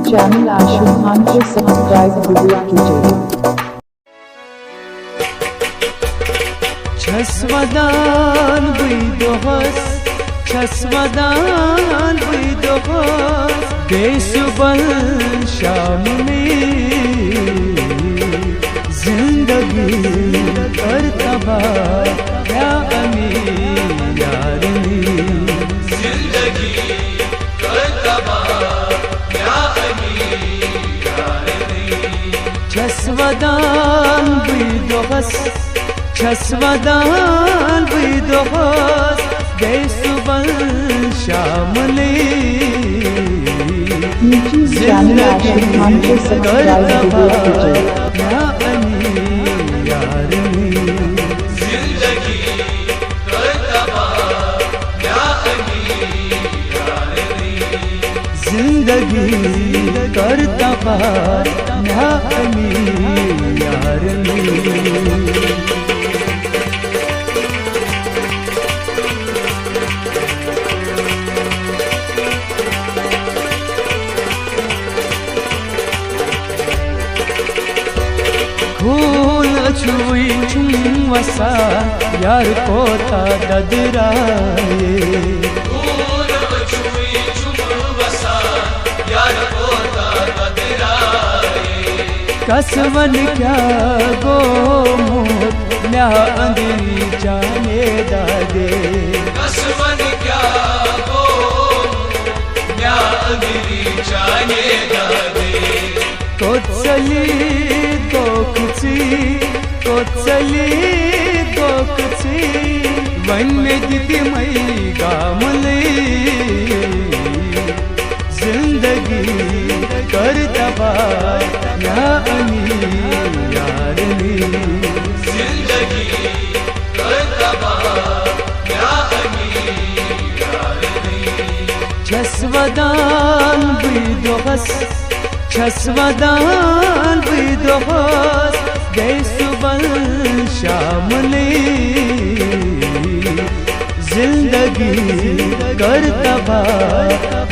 Channel आशु खान को subscribe जरूर कीजिए। छसवदान बुइदोहस छसवदान बुइदोहस बेसुबल शाम में जिंदगी करतबा या अमी यारनी जिंदगी करतबा या अमी यारनी छसवदान बुइदोहस छसवदान बुइदोहस बेसुबल शामले चैनल आशु खान को सब्सक्राइब जरूर कीजिए। जिंदगी करतबा या अमी यारनी जिंदगी करतबा या अमी यारनी खून छुई छुम वसा यार को था ददराए फूल छुई छुम वसा यार कोता बदराए कसवन क्या गो मोत न्या अंदरी जाने दादे कसवन क्या गो या अंधेरी जाने दादे कोचली गोकची वन्य दिति मई गामले जिंदगी करतबा या अमी यारनी जिंदगी करतबा या अमी यारनी छसवदान बुइदोहस छसवदान बुइदोहस बेसुबल शामले जिंदगी करतबा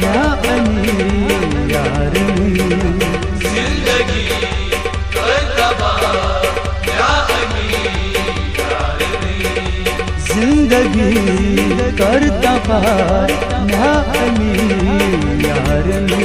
या अमी यारनी जिंदगी करतबा या अमी यारनी जिंदगी करतबा या अमी यारनी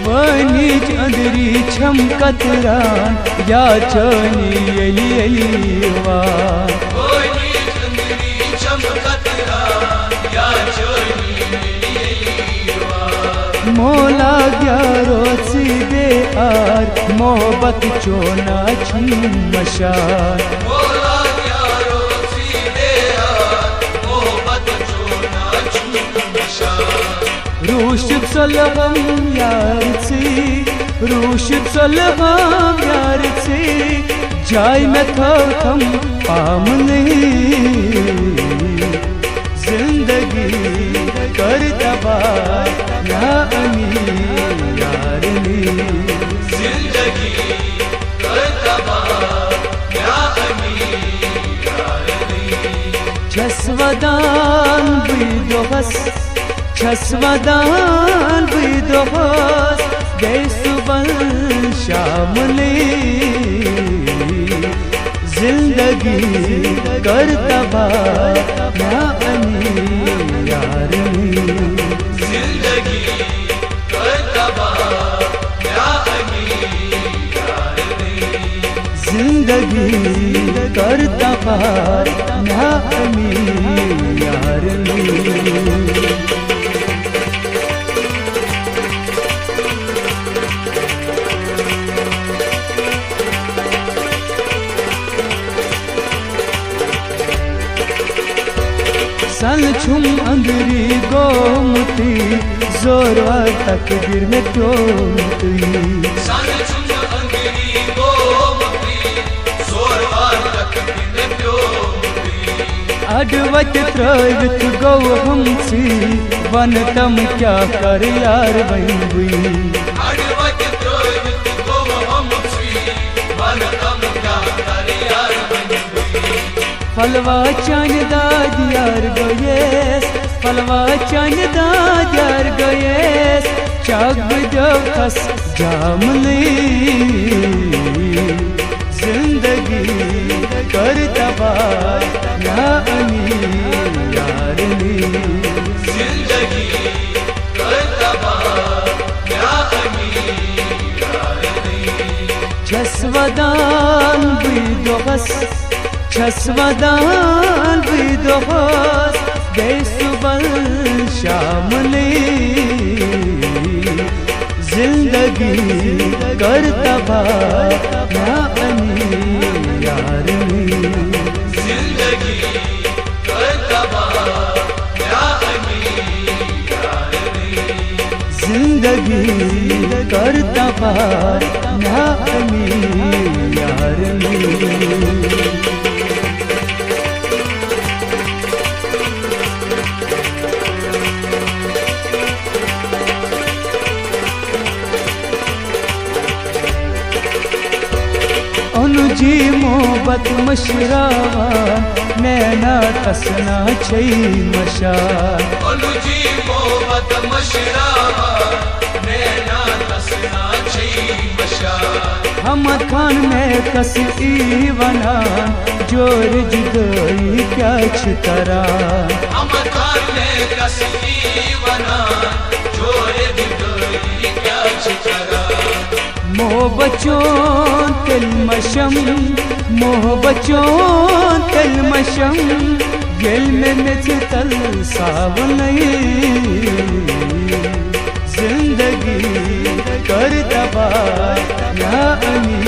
वनीच अंदरी छम कतरान या चनी अली अलीवान कोई चंदरी चमकतरा या चोरी लीवा मोला ग्यारो सीधे आर मोहब्बत चोना छुम मशान बोला यारो सीधे यार मोहब्बत जो ना छूट नशा रूशिब सलगम यार सी रूशिब सलगम यार सी जाय में थम पामने जिंदगी करतबा या अमी यारनी जिंदगी करतबा या अमी यारनी छसवदान बुइदोहस छसवदान बुइदोहस बेसुबल शामले जिंदगी करतबा या अमी यारनी जिंदगी करतबा या अमी यारनी जिंदगी करतबा या अमी यारनी सल छुम अंदरी गोमती जोरवर तकदीर में क्योंती सन छुम अंधेरी गोमती जोरवार तक बिन प्योती अडवत त्रवित गौ हमसी वन तम क्या कर यार बंबुई अडवत त्रवित गौ फलवा चान दाद यार गयेस फलवा चान दाद यार गयेस चाग दस जामली जिंदगी कर तबाह या अनी यारनी जिंदगी कर तबाह या अनी यारनी छसवदान बिदोहस छसवदान बिदोहस बेसुबल शामली जिंदगी कर तबाह या अनी यारनी जिंदगी कर तबाह या अनी यारनी जिंदगी कर तबाह या अनी यारनी अनुजी मोहब्बत मशरावा नैना तसना छई मशा अनुजी मोहब्बत मशरावा नैना तसना छई मशा हम खान में कसी वना जोर जुदाई क्या छितरा हम खान में कसी वना जोर जुदाई क्या छितरा मोह बचों तिल मशम मोह बचों तिल मशम दिल में मिथल सावन जिंदगी कर तबाह या अनी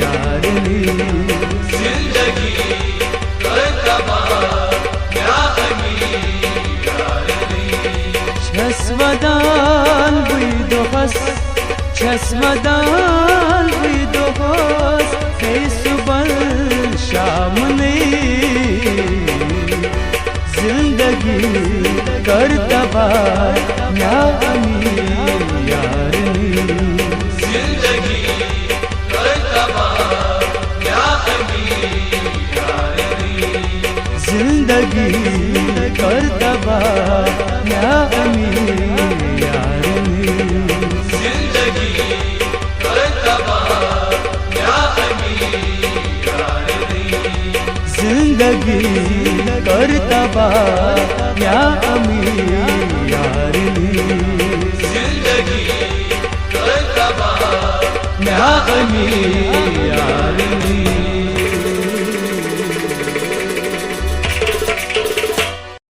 यारनी जिंदगी कर तबाह या अनी यारनी छसवदान बिदोहस छसवदान बिदोहस बेसुबल शामली जिंदगी कर तबाह या अनी यारनी जिंदगी कर तबाह या अनी यारनी जिंदगी कर तबाह या अनी यारनी जिंदगी कर तबाह या अनी यारनी जिंदगी कर तबाह या अमी यारनी जिंदगी कर तबाह या अमी यारनी